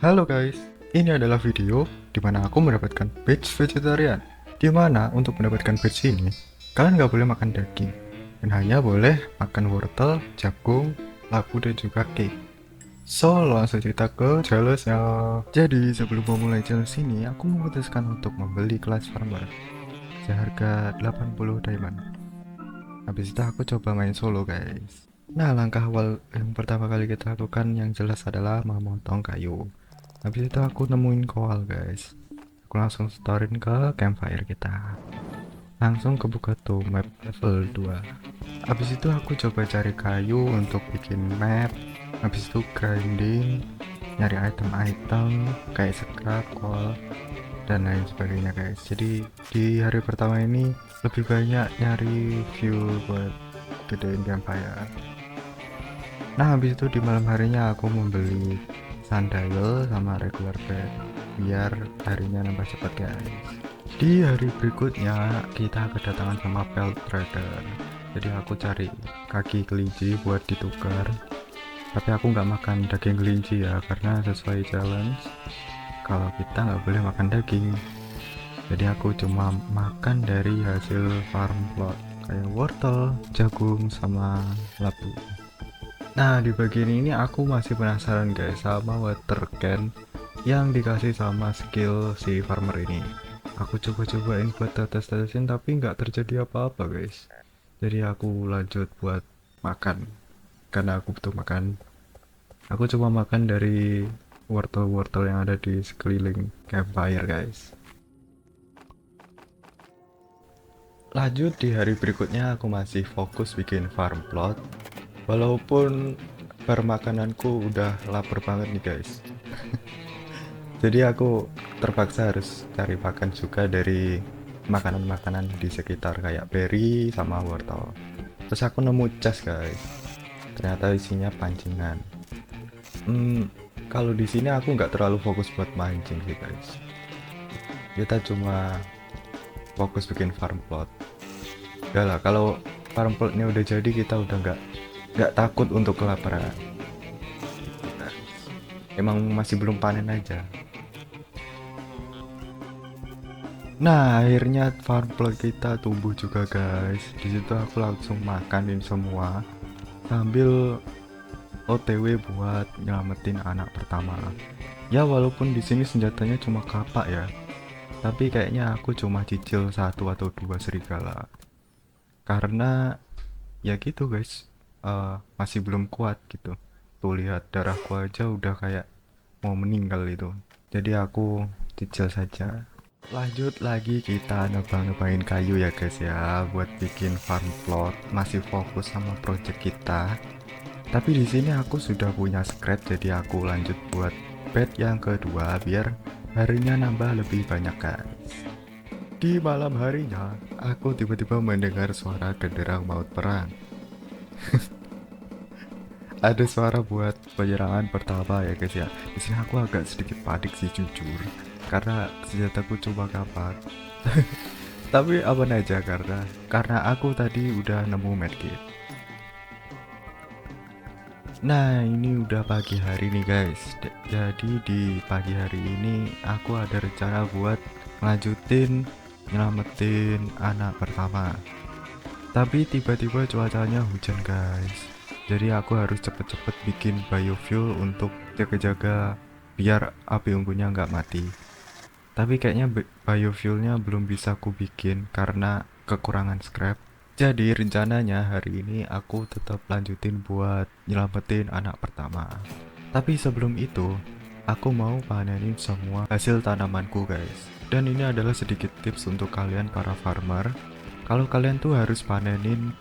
Halo guys, ini adalah video di mana aku mendapatkan badge vegetarian. Di mana untuk mendapatkan badge ini, kalian nggak boleh makan daging dan hanya boleh makan wortel, jagung, labu dan juga cake. So, langsung cerita ke challenge-nya. Jadi, sebelum memulai challenge ini, aku memutuskan untuk membeli kelas farmer seharga 80 diamond. Habis itu aku coba main solo guys. Nah, langkah awal yang pertama kali kita lakukan yang jelas adalah memotong kayu. Habis itu aku nemuin koal guys. Aku langsung storein ke campfire kita. Langsung kebuka tuh map level 2. Habis itu aku coba cari kayu untuk bikin map. Habis itu grinding, nyari item-item kayak scrap, coal, dan lain sebagainya guys. Jadi di hari pertama ini lebih banyak nyari fuel buat gedein campfire. Nah habis itu di malam harinya aku membeli sundial sama regular bed biar harinya nambah cepat guys. Di hari berikutnya kita kedatangan sama pelt trader. Jadi aku cari kaki kelinci buat ditukar. Tapi aku nggak makan daging kelinci ya karena sesuai challenge. Kalau kita nggak boleh makan daging. Jadi aku cuma makan dari hasil farm plot kayak wortel, jagung, sama labu. Nah di bagian ini aku masih penasaran guys sama water can yang dikasih sama skill si farmer ini. Aku coba-cobain buat tetes-tetesin tapi nggak terjadi apa-apa guys. Jadi aku lanjut buat makan karena aku butuh makan. Aku coba makan dari wortel-wortel yang ada di sekeliling campfire guys. Lanjut di hari berikutnya aku masih fokus bikin farm plot. Walaupun permakananku udah lapar banget nih guys. Jadi aku terpaksa harus cari makan juga dari makanan-makanan di sekitar kayak berry sama wortel. Terus aku nemu chest guys. Ternyata isinya pancingan. Kalau di sini aku nggak terlalu fokus buat mancing sih guys. Kita cuma fokus bikin farm plot. Udah lah, kalau farm plotnya udah jadi kita udah nggak takut untuk kelaparan. Emang masih belum panen aja. Nah, akhirnya farm plot kita tumbuh juga guys. Di situ aku langsung makanin semua sambil OTW buat nyelamatin anak pertama. Ya walaupun di sini senjatanya cuma kapak ya, tapi kayaknya aku cuma cicil satu atau dua serigala. Karena ya gitu guys, masih belum kuat gitu. Tuh lihat darahku aja udah kayak mau meninggal itu. Jadi aku cicil saja. Lanjut lagi kita nebang-nebangin kayu ya guys ya buat bikin farm plot. Masih fokus sama project kita. Tapi di sini aku sudah punya scrap jadi aku lanjut buat bed yang kedua biar harinya nambah lebih banyak guys. Di malam harinya aku tiba-tiba mendengar suara genderang maut perang. Ada suara buat penyerangan pertama ya guys ya. Di sini aku agak sedikit panik sih jujur karena senjataku cuma kapak. Tapi aman aja karena aku tadi udah nemu medkit. Nah ini udah pagi hari nih guys. Jadi di pagi hari ini aku ada rencana buat ngelanjutin nyelamatin anak pertama. Tapi tiba-tiba cuacanya hujan guys. Jadi aku harus cepet-cepet bikin biofuel untuk jaga-jaga biar api unggunya nggak mati. Tapi kayaknya biofuelnya belum bisa aku bikin karena kekurangan scrap. Jadi rencananya hari ini aku tetap lanjutin buat nyelamatin anak pertama. Tapi sebelum itu, aku mau panenin semua hasil tanamanku guys. Dan ini adalah sedikit tips untuk kalian para farmer. Kalau kalian tuh harus panenin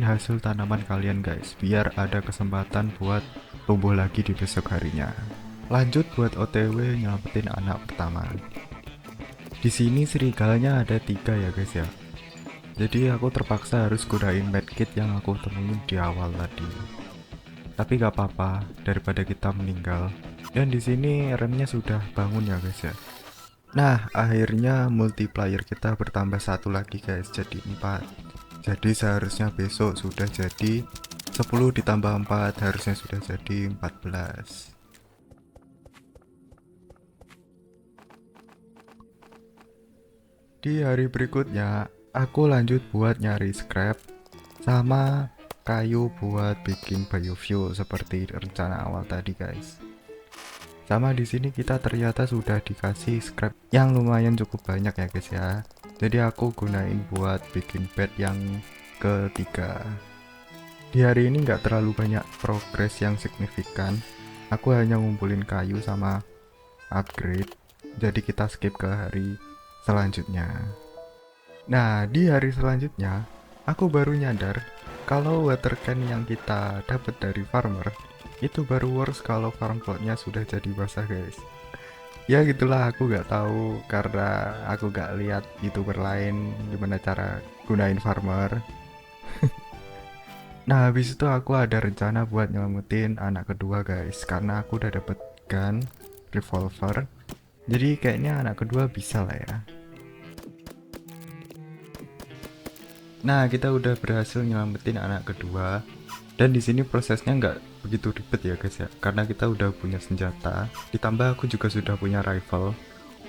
hasil tanaman kalian guys, biar ada kesempatan buat tumbuh lagi di besok harinya. Lanjut buat OTW nyelamatin anak pertama. Di sini serigalanya ada 3 ya guys ya. Jadi aku terpaksa harus gunain medkit yang aku temuin di awal tadi. Tapi gak apa-apa daripada kita meninggal. Dan di sini remnya sudah bangun ya guys ya. Nah, akhirnya multiplier kita bertambah satu lagi guys, jadi 4. Jadi seharusnya besok sudah jadi 10 ditambah 4 harusnya sudah jadi 14. Di hari berikutnya, aku lanjut buat nyari scrap sama kayu buat bikin biofuel seperti rencana awal tadi, guys. Sama di sini kita ternyata sudah dikasih scrap yang lumayan cukup banyak ya, guys ya. Jadi aku gunain buat bikin bed yang ketiga. Di hari ini nggak terlalu banyak progres yang signifikan. Aku hanya ngumpulin kayu sama upgrade. Jadi kita skip ke hari selanjutnya. Nah, di hari selanjutnya, aku baru nyadar kalau water can yang kita dapat dari farmer itu baru works kalau farm plotnya sudah jadi basah, guys. Ya gitulah, aku nggak tahu karena aku nggak lihat youtuber lain gimana cara gunain farmer. Nah, habis itu aku ada rencana buat nyelamatin anak kedua, guys, karena aku udah dapet gun revolver. Jadi kayaknya anak kedua bisa lah ya. Nah, kita udah berhasil nyelamatin anak kedua, dan di sini prosesnya nggak begitu ribet ya, guys ya, karena kita udah punya senjata. Ditambah aku juga sudah punya rifle.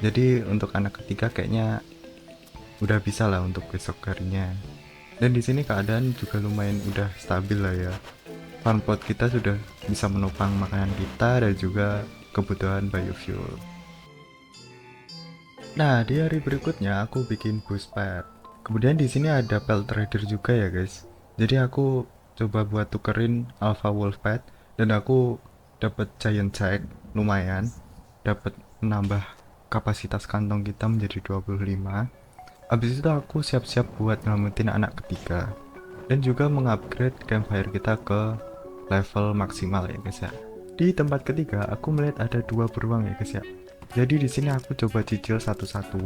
Jadi untuk anak ketiga kayaknya udah bisa lah untuk besok harinya. Dan di sini keadaan juga lumayan udah stabil lah ya. Farm plot kita sudah bisa menopang makanan kita dan juga kebutuhan biofuel. Nah, di hari berikutnya aku bikin boost pad. Kemudian di sini ada pelt trader juga ya, guys. Jadi aku coba buat tukerin alpha wolf pad dan aku dapat giant sack lumayan, dapat menambah kapasitas kantong kita menjadi 25. Habis itu aku siap-siap buat nyelamatin anak ketiga dan juga mengupgrade campfire kita ke level maksimal ya, guys ya. Di tempat ketiga aku melihat ada dua beruang ya, guys ya. Jadi di sini aku coba cicil satu-satu.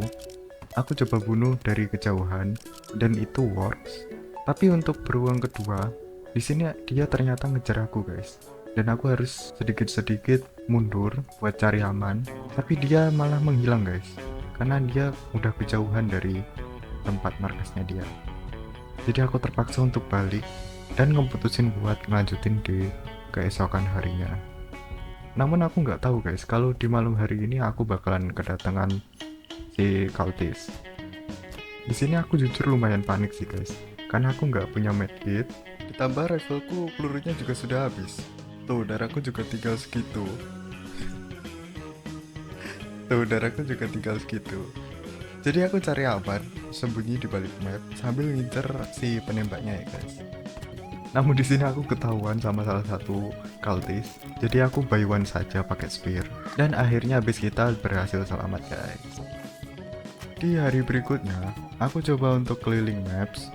Aku coba bunuh dari kejauhan dan itu works. Tapi untuk beruang kedua, di sini dia ternyata ngejar aku, guys. Dan aku harus sedikit-sedikit mundur buat cari aman. Tapi dia malah menghilang, guys. Karena dia udah kejauhan dari tempat markasnya dia. Jadi aku terpaksa untuk balik dan ngeputusin buat ngelanjutin di keesokan harinya. Namun aku nggak tahu, guys, kalau di malam hari ini aku bakalan kedatangan si cultist. Di sini aku jujur lumayan panik sih, guys, karena aku nggak punya medkit. Ditambah rifleku pelurunya juga sudah habis. Tuh, darahku juga tinggal segitu. Tuh, darahku juga tinggal segitu. Jadi aku cari aman, sembunyi di balik map sambil ngincer si penembaknya ya, guys. Namun di sini aku ketahuan sama salah satu cultist. Jadi aku buy one saja pakai spear. Dan akhirnya base kita berhasil selamat, guys. Di hari berikutnya, aku coba untuk keliling maps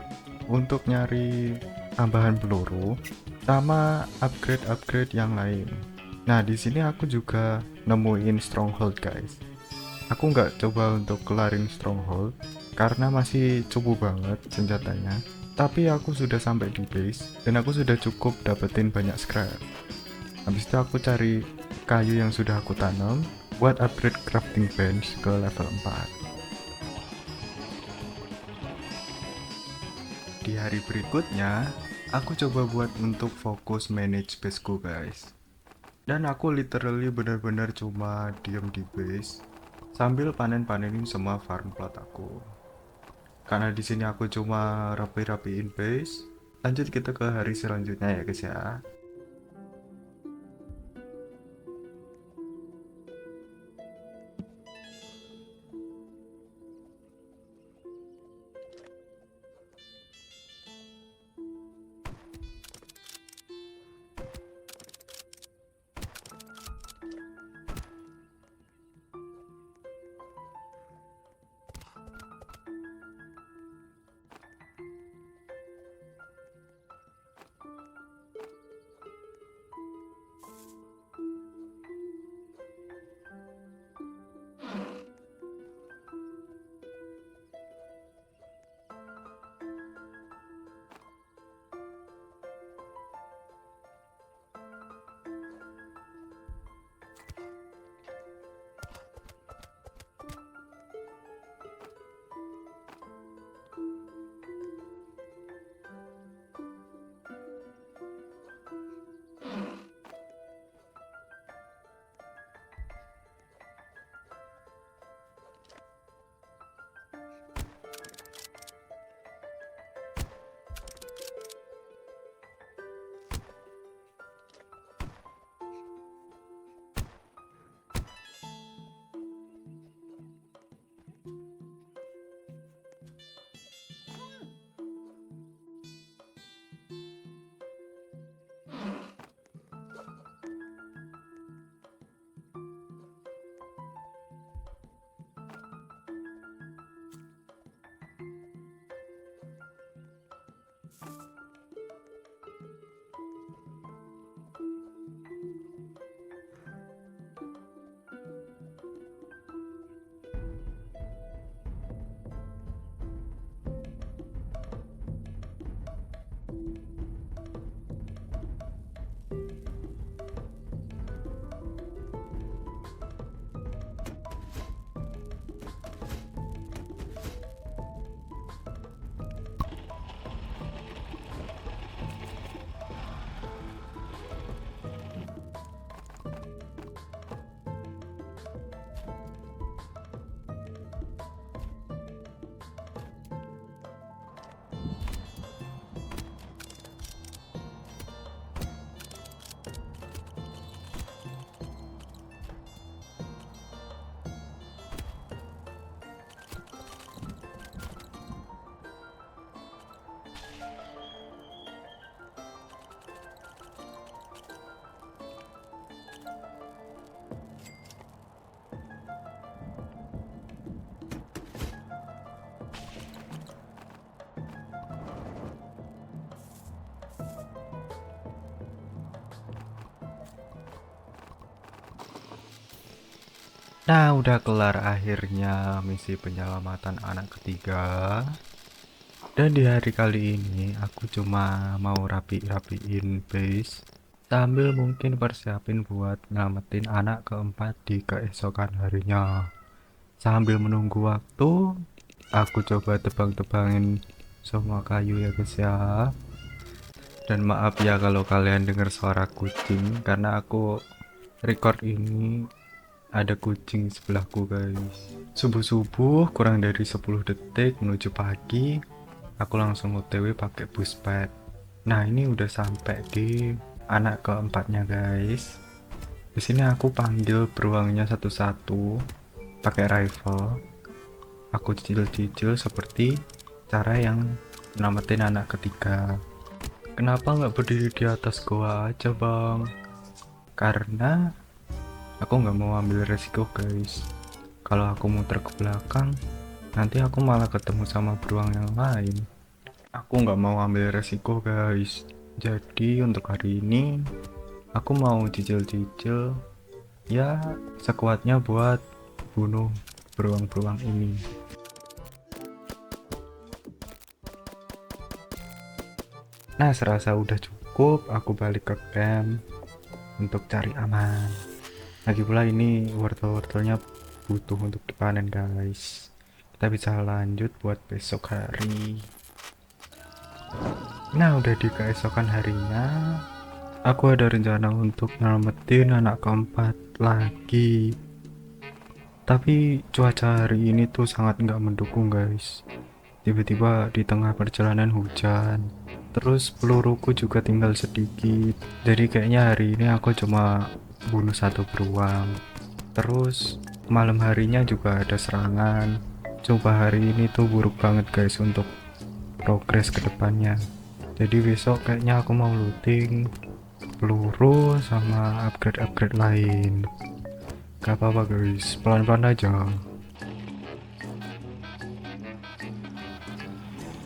untuk nyari tambahan peluru sama upgrade-upgrade yang lain. Nah, di sini aku juga nemuin stronghold, guys. Aku nggak coba untuk kelarin stronghold karena masih cupu banget senjatanya. Tapi aku sudah sampai di base dan aku sudah cukup dapetin banyak scrap. Habis itu aku cari kayu yang sudah aku tanam buat upgrade crafting bench ke level 4. Di hari berikutnya, aku coba buat untuk fokus manage baseku, guys. Dan aku literally benar-benar cuma diem di base sambil panen-panenin semua farm plot aku. Karena di sini aku cuma rapi-rapiin base. Lanjut kita ke hari selanjutnya ya, guys ya. Nah, udah kelar akhirnya misi penyelamatan anak ketiga. Dan di hari kali ini aku cuma mau rapiin base sambil mungkin persiapin buat nyelamatin anak keempat di keesokan harinya. Sambil menunggu waktu, aku coba tebang-tebangin semua kayu ya guys ya. Dan maaf ya kalau kalian dengar suara kucing karena aku record ini ada kucing sebelahku guys. Subuh-subuh kurang dari 10 detik menuju pagi, aku langsung OTW pakai buspet. Nah, ini udah sampai di anak keempatnya guys. Di sini aku panggil beruangnya satu-satu pakai rifle. Aku cicil-cicil seperti cara yang nyelamatin anak ketiga. Kenapa nggak berdiri di atas goa aja bang? Karena aku nggak mau ambil resiko guys. Kalau aku muter ke belakang, nanti aku malah ketemu sama beruang yang lain. Aku nggak mau ambil resiko guys. Jadi untuk hari ini, aku mau cicil-cicil ya sekuatnya buat bunuh beruang-beruang ini. Nah, serasa udah cukup, aku balik ke camp untuk cari aman. Lagi pula ini wortel-wortelnya butuh untuk dipanen guys. Kita bisa lanjut buat besok hari. Nah, udah di keesokan harinya, aku ada rencana untuk nyelamatin anak keempat lagi. Tapi cuaca hari ini tuh sangat nggak mendukung guys. Tiba-tiba di tengah perjalanan hujan. Terus peluruku juga tinggal sedikit. Jadi kayaknya hari ini aku cuma bunuh satu beruang. Terus malam harinya juga ada serangan. Coba hari ini tuh buruk banget guys untuk progres ke depannya. Jadi besok kayaknya aku mau looting peluru sama upgrade-upgrade lain. Gak apa-apa guys, pelan-pelan aja.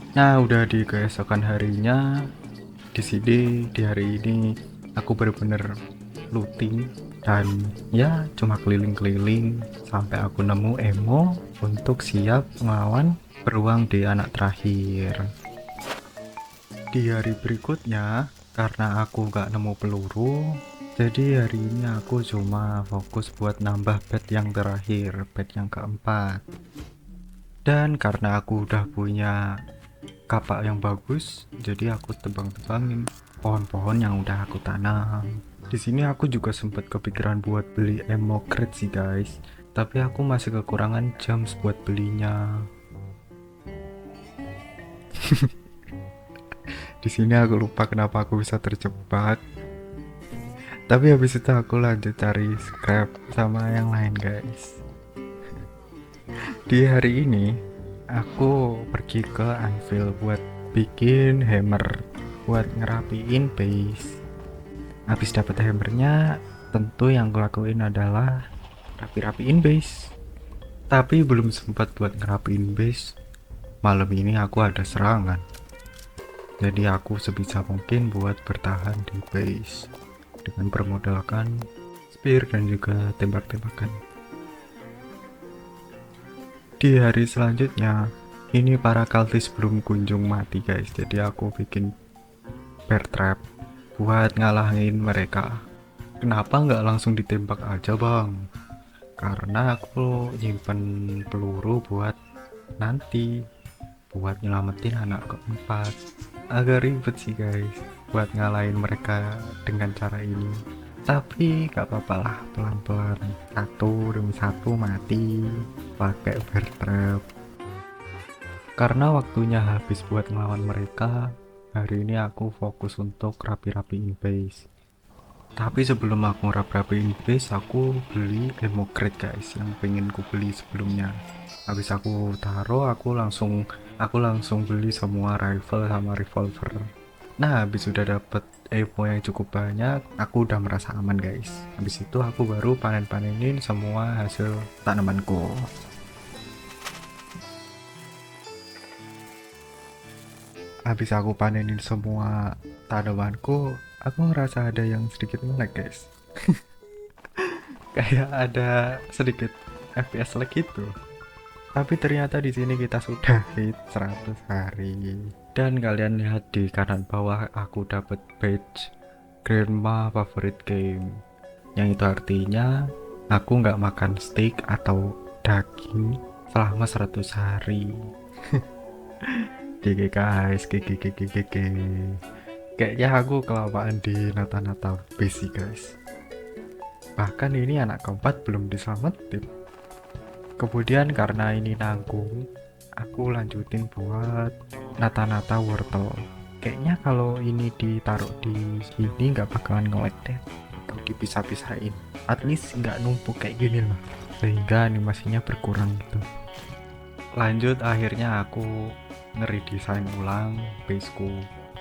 Nah, udah di keesokan harinya. Di sini di hari ini aku bener-bener looting dan ya cuma keliling-keliling sampai aku nemu emo untuk siap melawan beruang di anak terakhir. Di hari berikutnya, karena aku gak nemu peluru, jadi hari ini aku cuma fokus buat nambah bed yang terakhir, bed yang keempat. Dan karena aku udah punya kapak yang bagus, jadi aku tebang-tebangin pohon-pohon yang udah aku tanam. Di sini aku juga sempat kepikiran buat beli ammo crate sih guys, tapi aku masih kekurangan jam buat belinya. Di sini aku lupa kenapa aku bisa terjebak. Tapi habis itu aku lanjut cari scrap sama yang lain guys. Di hari ini aku pergi ke anvil buat bikin hammer buat ngerapiin base. Habis dapat hammernya, tentu yang kulakuin adalah rapi-rapiin base. Tapi belum sempat buat ngerapiin base. Malam ini aku ada serangan. Jadi aku sebisa mungkin buat bertahan di base dengan bermodalkan spear dan juga tembak-tembakan. Di hari selanjutnya, ini para cultis belum kunjung mati guys, jadi aku bikin bear trap buat ngalahin mereka. Kenapa nggak langsung ditembak aja bang? Karena aku nyimpen peluru buat nanti, buat nyelamatin anak keempat. Agak ribet sih guys buat ngalahin mereka dengan cara ini, tapi gak apa-apa lah, pelan-pelan satu demi satu mati pakai bear trap. Karena waktunya habis buat ngelawan mereka, hari ini aku fokus untuk rapi-rapiin base. Tapi sebelum aku rapi-rapiin base, aku beli ammo crate guys yang pengen ku beli sebelumnya. Habis aku taruh, aku langsung beli semua rifle sama revolver. Nah, habis sudah dapet ammo yang cukup banyak, aku udah merasa aman guys. Habis itu aku baru panen-panenin semua hasil tanamanku. Habis aku panenin semua tanamanku, aku ngerasa ada yang sedikit melek guys. kayak ada sedikit FPS lag gitu. Tapi ternyata di sini kita sudah hit 100 hari. Dan kalian lihat di kanan bawah aku dapat badge Grandma Favorite Game. Yang itu artinya aku nggak makan steak atau daging selama 100 hari. GG guys, GG. Kayaknya aku kelamaan di nata-nata base guys. Bahkan ini anak keempat belum diselamatin. Kemudian karena ini nanggung, aku lanjutin buat nata-nata wortel. Kayaknya kalau ini ditaruh di sini nggak bakalan nge-lag deh. Atau dipisah-pisahin. At least nggak numpuk kayak gini loh. Sehingga animasinya berkurang gitu. Lanjut akhirnya aku ngeredesain ulang baseku.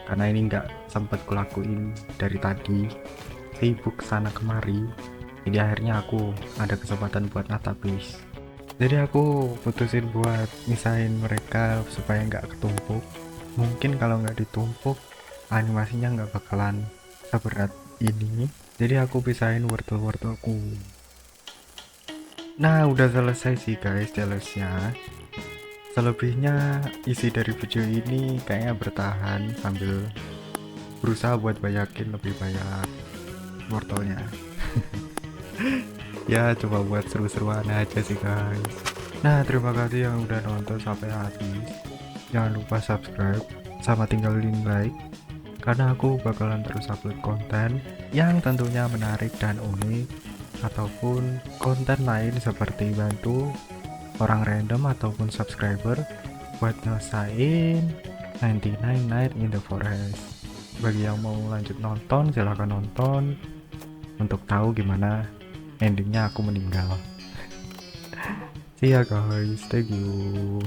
Karena ini nggak sempet kulakuin dari tadi. Sibuk sana kemari. Jadi akhirnya aku ada kesempatan buat nata base. Jadi aku putusin buat misahin mereka supaya nggak ketumpuk. Mungkin kalau nggak ditumpuk animasinya nggak bakalan seberat ini. Jadi aku pisahin wortel-wortelku. Nah udah selesai sih guys challenge-nya. Selebihnya isi dari video ini kayaknya bertahan sambil berusaha buat banyakin lebih banyak wortelnya. Ya coba buat seru-seruan aja sih guys. Nah terima kasih yang udah nonton sampai habis. Jangan lupa subscribe sama tinggalin like, karena aku bakalan terus upload konten yang tentunya menarik dan unik, ataupun konten lain seperti bantu orang random ataupun subscriber buat nyelesain 99 Night in the Forest. Bagi yang mau lanjut nonton silahkan nonton untuk tahu gimana endingnya aku meninggal. See ya guys, thank you.